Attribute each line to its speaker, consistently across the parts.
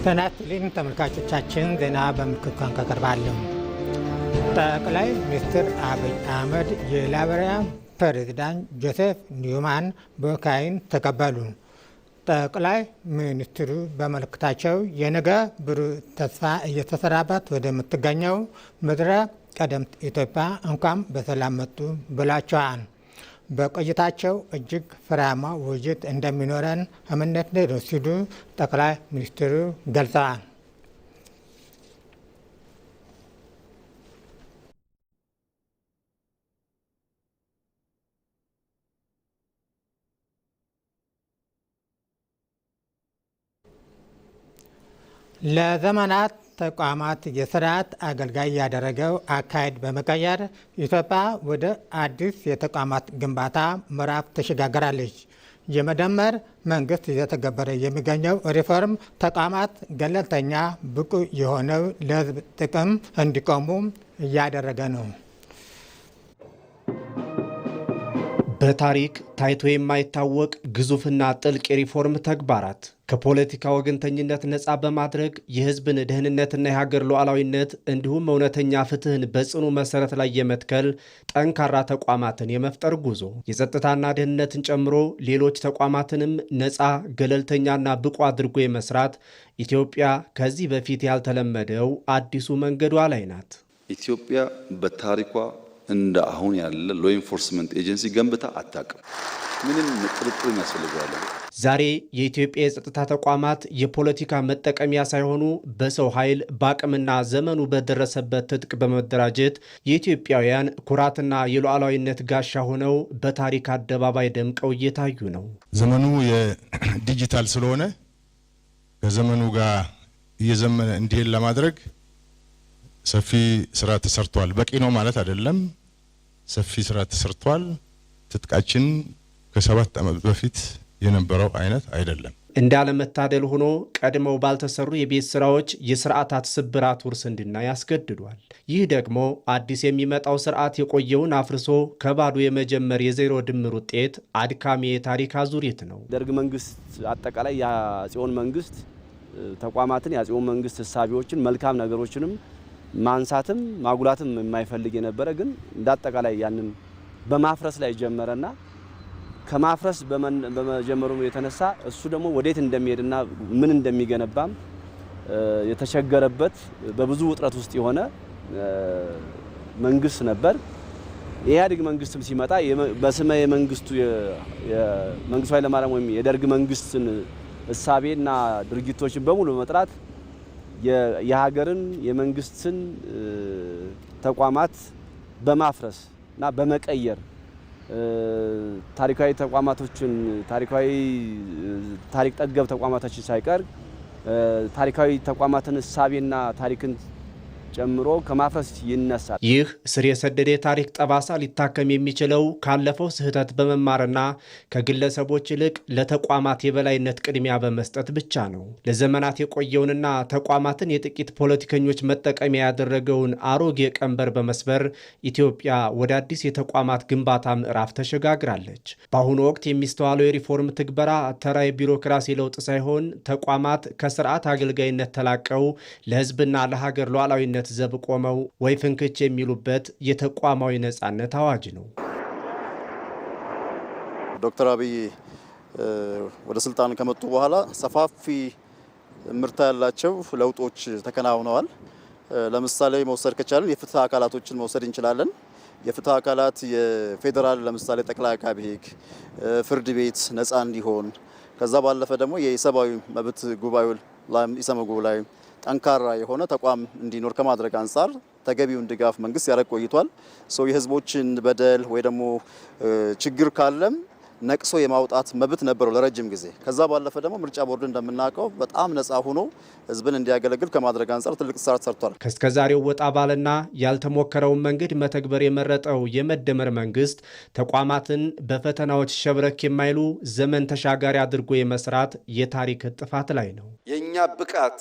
Speaker 1: ተናትልን ተመልካቾቻችን ዜና በምልክት ቋንቋ ቀርባለሁ። ጠቅላይ ሚኒስትር አብይ አህመድ የላይቤሪያ ፕሬዝዳንት ጆሴፍ ኒውማን በካይን ተቀበሉ። ጠቅላይ ሚኒስትሩ በመልእክታቸው የነገ ብሩህ ተስፋ እየተሰራባት ወደምትገኘው ምድረ ቀደምት ኢትዮጵያ እንኳን በሰላም መጡ ብላቸዋል። በቆይታቸው እጅግ ፍሬያማ ውይይት እንደሚኖረን እምነት ነው ሲሉ ጠቅላይ ሚኒስትሩ ገልጸዋል። ለዘመናት ተቋማት የስርዓት አገልጋይ ያደረገው አካሄድ በመቀየር ኢትዮጵያ ወደ አዲስ የተቋማት ግንባታ ምዕራፍ ተሸጋግራለች። የመደመር መንግስት እየተገበረ የሚገኘው ሪፎርም ተቋማት ገለልተኛ፣ ብቁ የሆነው ለሕዝብ ጥቅም እንዲቆሙ እያደረገ ነው።
Speaker 2: በታሪክ ታይቶ የማይታወቅ ግዙፍና ጥልቅ የሪፎርም ተግባራት ከፖለቲካ ወገንተኝነት ነፃ በማድረግ የህዝብን ደህንነትና የሀገር ሉዓላዊነት እንዲሁም እውነተኛ ፍትህን በጽኑ መሰረት ላይ የመትከል ጠንካራ ተቋማትን የመፍጠር ጉዞ የጸጥታና ደህንነትን ጨምሮ ሌሎች ተቋማትንም ነፃ፣ ገለልተኛና ብቁ አድርጎ የመስራት ኢትዮጵያ ከዚህ በፊት ያልተለመደው አዲሱ መንገዷ ላይ ናት።
Speaker 3: ኢትዮጵያ በታሪኳ እንደ አሁን ያለ ሎ ኢንፎርስመንት ኤጀንሲ ገንብታ አታውቅም። ምንም ጥርጥር ያስፈልጋል።
Speaker 2: ዛሬ የኢትዮጵያ የጸጥታ ተቋማት የፖለቲካ መጠቀሚያ ሳይሆኑ በሰው ኃይል በአቅምና ዘመኑ በደረሰበት ትጥቅ በመደራጀት የኢትዮጵያውያን ኩራትና የሉዓላዊነት ጋሻ ሆነው በታሪክ አደባባይ ደምቀው እየታዩ ነው።
Speaker 4: ዘመኑ የዲጂታል ስለሆነ ከዘመኑ ጋር እየዘመነ እንዲሄድ ለማድረግ ሰፊ ስራ ተሰርቷል። በቂ ነው ማለት አይደለም። ሰፊ ስራ ተሰርቷል። ትጥቃችን ከ7 ዓመት በፊት የነበረው አይነት አይደለም።
Speaker 2: እንዳለመታደል ሆኖ ቀድመው ባልተሰሩ የቤት ስራዎች የስርዓታት ስብራት ውርስ እንድናይ ያስገድዷል። ይህ ደግሞ አዲስ የሚመጣው ስርዓት የቆየውን አፍርሶ ከባዶ የመጀመር የዜሮ ድምር ውጤት አድካሚ የታሪክ አዙሪት ነው።
Speaker 5: ደርግ መንግስት አጠቃላይ የአፄውን መንግስት ተቋማትን የአፄውን መንግስት ህሳቢዎችን መልካም ነገሮችንም ማንሳትም ማጉላትም የማይፈልግ የነበረ ግን እንዳጠቃላይ ያንን በማፍረስ ላይ ጀመረና ከማፍረስ በመጀመሩ የተነሳ እሱ ደግሞ ወዴት እንደሚሄድና ምን እንደሚገነባም የተቸገረበት በብዙ ውጥረት ውስጥ የሆነ መንግስት ነበር። የኢህአዴግ መንግስትም ሲመጣ በስመ የመንግስቱ የመንግስቱ ኃይለማርያም ወይም የደርግ መንግስትን እሳቤና ድርጊቶችን በሙሉ በመጥራት የሀገርን የመንግስትን ተቋማት በማፍረስ እና በመቀየር ታሪካዊ ተቋማቶችን ታሪክ ጠገብ ተቋማቶችን ሳይቀር ታሪካዊ ተቋማትን እሳቤና ታሪክን ጨምሮ ከማፍረስ ይነሳል።
Speaker 2: ይህ ስር የሰደደ የታሪክ ጠባሳ ሊታከም የሚችለው ካለፈው ስህተት በመማርና ከግለሰቦች ይልቅ ለተቋማት የበላይነት ቅድሚያ በመስጠት ብቻ ነው። ለዘመናት የቆየውንና ተቋማትን የጥቂት ፖለቲከኞች መጠቀሚያ ያደረገውን አሮጌ ቀንበር በመስበር ኢትዮጵያ ወደ አዲስ የተቋማት ግንባታ ምዕራፍ ተሸጋግራለች። በአሁኑ ወቅት የሚስተዋለው የሪፎርም ትግበራ ተራ የቢሮክራሲ ለውጥ ሳይሆን ተቋማት ከስርዓት አገልጋይነት ተላቀው ለህዝብና ለሀገር ሉዓላዊነት ዘብ ቆመው ወይ ፍንክች የሚሉበት የተቋማዊ ነጻነት አዋጅ ነው።
Speaker 6: ዶክተር አብይ ወደ ስልጣን ከመጡ በኋላ ሰፋፊ ምርታ ያላቸው ለውጦች ተከናውነዋል። ለምሳሌ መውሰድ ከቻለን የፍትህ አካላቶችን መውሰድ እንችላለን። የፍትህ አካላት የፌዴራል ለምሳሌ ጠቅላይ አቃቤ ሕግ፣ ፍርድ ቤት ነጻ እንዲሆን ከዛ ባለፈ ደግሞ የሰብአዊ መብት ጉባኤው ላይ ኢሰመጉ ላይ ጠንካራ የሆነ ተቋም እንዲኖር ከማድረግ አንጻር ተገቢውን ድጋፍ መንግስት ያደርግ ቆይቷል። የህዝቦችን በደል ወይ ደግሞ ችግር ካለም ነቅሶ የማውጣት መብት ነበረው ለረጅም ጊዜ። ከዛ ባለፈ ደግሞ ምርጫ ቦርድ እንደምናውቀው በጣም ነፃ ሆኖ ህዝብን እንዲያገለግል ከማድረግ አንጻር ትልቅ ስራ ተሰርቷል።
Speaker 2: ከስከዛሬው ወጣ ባለና ያልተሞከረውን መንገድ መተግበር የመረጠው የመደመር መንግስት ተቋማትን በፈተናዎች ሸብረክ የማይሉ ዘመን ተሻጋሪ አድርጎ የመስራት የታሪክ ጥፋት ላይ ነው።
Speaker 3: የኛ ብቃት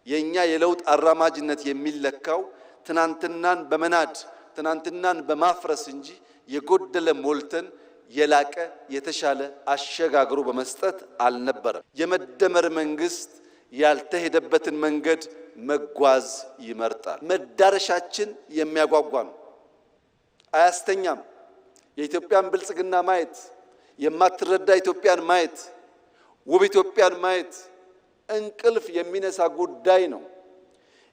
Speaker 3: የኛ የለውጥ አራማጅነት የሚለካው ትናንትናን በመናድ ትናንትናን በማፍረስ እንጂ የጎደለ ሞልተን የላቀ የተሻለ አሸጋግሮ በመስጠት አልነበረም። የመደመር መንግስት ያልተሄደበትን መንገድ መጓዝ ይመርጣል። መዳረሻችን የሚያጓጓ ነው፣ አያስተኛም። የኢትዮጵያን ብልጽግና ማየት፣ የማትረዳ ኢትዮጵያን ማየት፣ ውብ ኢትዮጵያን ማየት እንቅልፍ የሚነሳ ጉዳይ ነው።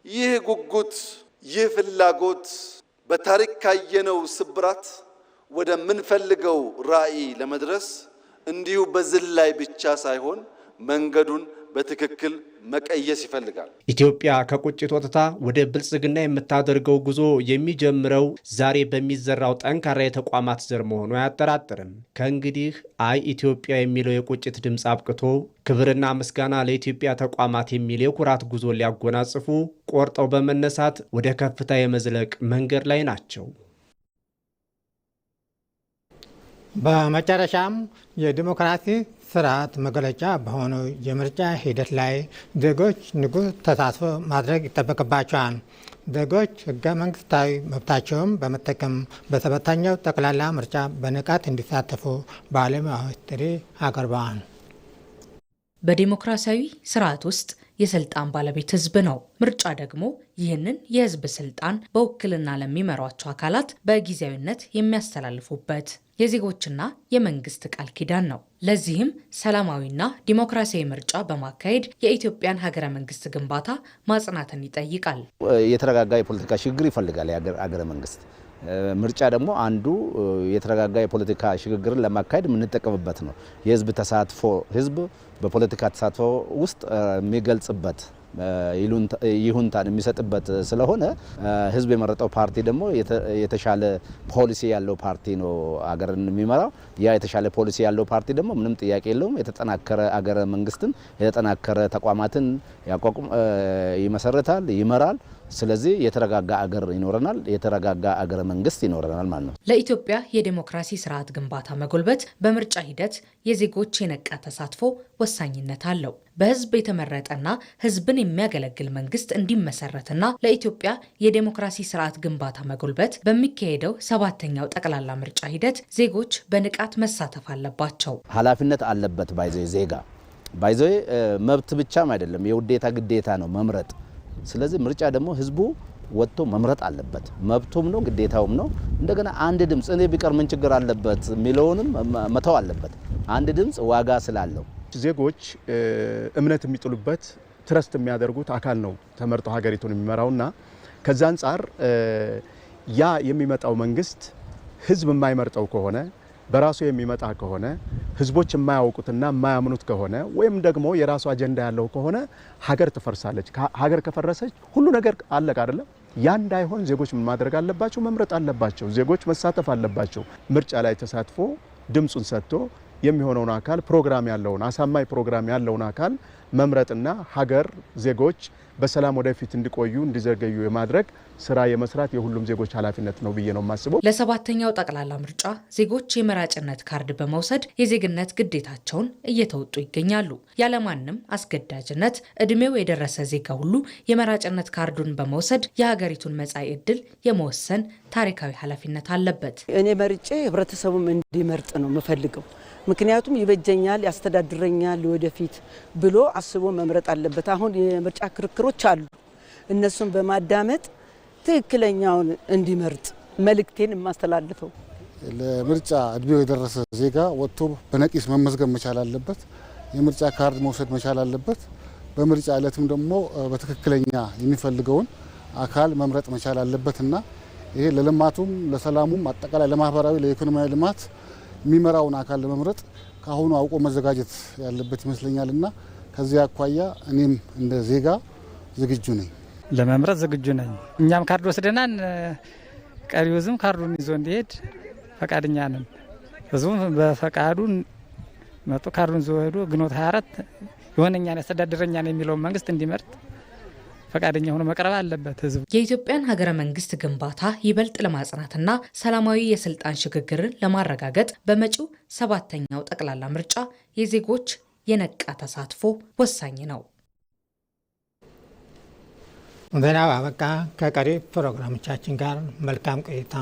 Speaker 3: ይህ ጉጉት፣ ይህ ፍላጎት በታሪክ ካየነው ስብራት ወደምንፈልገው ራዕይ ለመድረስ እንዲሁ በዝላይ ብቻ ሳይሆን መንገዱን በትክክል መቀየስ ይፈልጋል።
Speaker 2: ኢትዮጵያ ከቁጭት ወጥታ ወደ ብልጽግና የምታደርገው ጉዞ የሚጀምረው ዛሬ በሚዘራው ጠንካራ የተቋማት ዘር መሆኑ አያጠራጥርም። ከእንግዲህ አይ ኢትዮጵያ የሚለው የቁጭት ድምፅ አብቅቶ ክብርና ምስጋና ለኢትዮጵያ ተቋማት የሚል የኩራት ጉዞ ሊያጎናጽፉ ቆርጠው በመነሳት ወደ ከፍታ የመዝለቅ መንገድ ላይ ናቸው።
Speaker 1: በመጨረሻም የዲሞክራሲ ስርዓት መገለጫ በሆነው የምርጫ ሂደት ላይ ዜጎች ንቁ ተሳትፎ ማድረግ ይጠበቅባቸዋል። ዜጎች ህገ መንግስታዊ መብታቸውን በመጠቀም በሰባተኛው ጠቅላላ ምርጫ በንቃት እንዲሳተፉ ባለሙያዎች ጥሪ አቅርበዋል።
Speaker 7: በዲሞክራሲያዊ ስርዓት ውስጥ የስልጣን ባለቤት ህዝብ ነው። ምርጫ ደግሞ ይህንን የህዝብ ስልጣን በውክልና ለሚመሯቸው አካላት በጊዜያዊነት የሚያስተላልፉበት የዜጎችና የመንግስት ቃል ኪዳን ነው። ለዚህም ሰላማዊና ዲሞክራሲያዊ ምርጫ በማካሄድ የኢትዮጵያን ሀገረ መንግስት ግንባታ ማጽናትን ይጠይቃል።
Speaker 8: የተረጋጋ የፖለቲካ ሽግግር ይፈልጋል የሀገረ መንግስት። ምርጫ ደግሞ አንዱ የተረጋጋ የፖለቲካ ሽግግርን ለማካሄድ የምንጠቀምበት ነው። የህዝብ ተሳትፎ፣ ህዝብ በፖለቲካ ተሳትፎ ውስጥ የሚገልጽበት ይሁንታን የሚሰጥበት ስለሆነ ህዝብ የመረጠው ፓርቲ ደግሞ የተሻለ ፖሊሲ ያለው ፓርቲ ነው አገርን የሚመራው። ያ የተሻለ ፖሊሲ ያለው ፓርቲ ደግሞ ምንም ጥያቄ የለውም የተጠናከረ አገረ መንግስትን የተጠናከረ ተቋማትን ይመሰርታል፣ ይመራል። ስለዚህ የተረጋጋ አገር ይኖረናል፣ የተረጋጋ አገረ መንግስት ይኖረናል ማለት ነው።
Speaker 7: ለኢትዮጵያ የዲሞክራሲ ስርዓት ግንባታ መጎልበት በምርጫ ሂደት የዜጎች የነቃ ተሳትፎ ወሳኝነት አለው። በህዝብ የተመረጠና ህዝብን የሚያገለግል መንግስት እንዲመሰረትና ለኢትዮጵያ የዲሞክራሲ ስርዓት ግንባታ መጎልበት በሚካሄደው ሰባተኛው ጠቅላላ ምርጫ ሂደት ዜጎች በንቃት መሳተፍ አለባቸው።
Speaker 8: ኃላፊነት አለበት ዜጋ መብት ብቻም አይደለም፣ የውዴታ ግዴታ ነው መምረጥ። ስለዚህ ምርጫ ደግሞ ህዝቡ ወጥቶ መምረጥ አለበት። መብቱም ነው ግዴታውም ነው። እንደገና አንድ ድምፅ እኔ ቢቀር ምን ችግር አለበት የሚለውንም መተው አለበት። አንድ ድምፅ ዋጋ ስላለው
Speaker 9: ዜጎች እምነት የሚጥሉበት ትረስት የሚያደርጉት አካል ነው ተመርጦ ሀገሪቱን የሚመራውና ከዛ አንጻር ያ የሚመጣው መንግስት ህዝብ የማይመርጠው ከሆነ በራሱ የሚመጣ ከሆነ ህዝቦች የማያውቁትና የማያምኑት ከሆነ ወይም ደግሞ የራሱ አጀንዳ ያለው ከሆነ ሀገር ትፈርሳለች። ሀገር ከፈረሰች ሁሉ ነገር አለቀ አይደለም። ያ እንዳይሆን ዜጎች ምን ማድረግ አለባቸው? መምረጥ አለባቸው። ዜጎች መሳተፍ አለባቸው። ምርጫ ላይ ተሳትፎ ድምጹን ሰጥቶ የሚሆነውን አካል ፕሮግራም ያለውን አሳማኝ ፕሮግራም ያለውን አካል መምረጥና ሀገር ዜጎች በሰላም ወደፊት እንዲቆዩ እንዲዘገዩ የማድረግ ስራ የመስራት የሁሉም ዜጎች ኃላፊነት ነው ብዬ ነው የማስበው።
Speaker 7: ለሰባተኛው ጠቅላላ ምርጫ ዜጎች የመራጭነት ካርድ በመውሰድ የዜግነት ግዴታቸውን እየተወጡ ይገኛሉ። ያለማንም አስገዳጅነት እድሜው የደረሰ ዜጋ ሁሉ የመራጭነት ካርዱን በመውሰድ የሀገሪቱን መጻኢ ዕድል የመወሰን ታሪካዊ ኃላፊነት አለበት።
Speaker 10: እኔ መርጬ ህብረተሰቡም እንዲመርጥ ነው የምፈልገው። ምክንያቱም ይበጀኛል፣ ያስተዳድረኛል ወደፊት ብሎ አስቦ መምረጥ አለበት። አሁን የምርጫ ክርክሮች አሉ። እነሱን በማዳመጥ ትክክለኛውን እንዲመርጥ መልእክቴን የማስተላልፈው።
Speaker 11: ለምርጫ እድሜው የደረሰ ዜጋ ወጥቶ በነቂስ መመዝገብ መቻል አለበት። የምርጫ ካርድ መውሰድ መቻል አለበት። በምርጫ ዕለትም ደግሞ በትክክለኛ የሚፈልገውን አካል መምረጥ መቻል አለበትና ይሄ ለልማቱም ለሰላሙም አጠቃላይ ለማህበራዊ ለኢኮኖሚያዊ ልማት የሚመራውን አካል ለመምረጥ ካሁኑ አውቆ መዘጋጀት ያለበት ይመስለኛልና ከዚህ አኳያ እኔም እንደ ዜጋ ዝግጁ ነኝ፣
Speaker 12: ለመምረጥ ዝግጁ ነኝ። እኛም ካርድ ወስደናል። ቀሪው ህዝብ ካርዱን ይዞ እንዲሄድ ፈቃደኛ ነን። ህዝቡም በፈቃዱ መጥቶ ካርዱን ይዞ ሄዶ ግንቦት 24 የሆነኛን ያስተዳድረኛን የሚለውን መንግስት እንዲመርጥ ፈቃደኛ ሆኖ መቅረብ አለበት ህዝብ።
Speaker 7: የኢትዮጵያን ሀገረ መንግስት ግንባታ ይበልጥ ለማጽናትና ሰላማዊ የስልጣን ሽግግርን ለማረጋገጥ በመጪው ሰባተኛው ጠቅላላ ምርጫ የዜጎች የነቃ ተሳትፎ ወሳኝ ነው።
Speaker 1: ዜናው አበቃ። ከቀሪ ፕሮግራሞቻችን ጋር መልካም ቆይታ።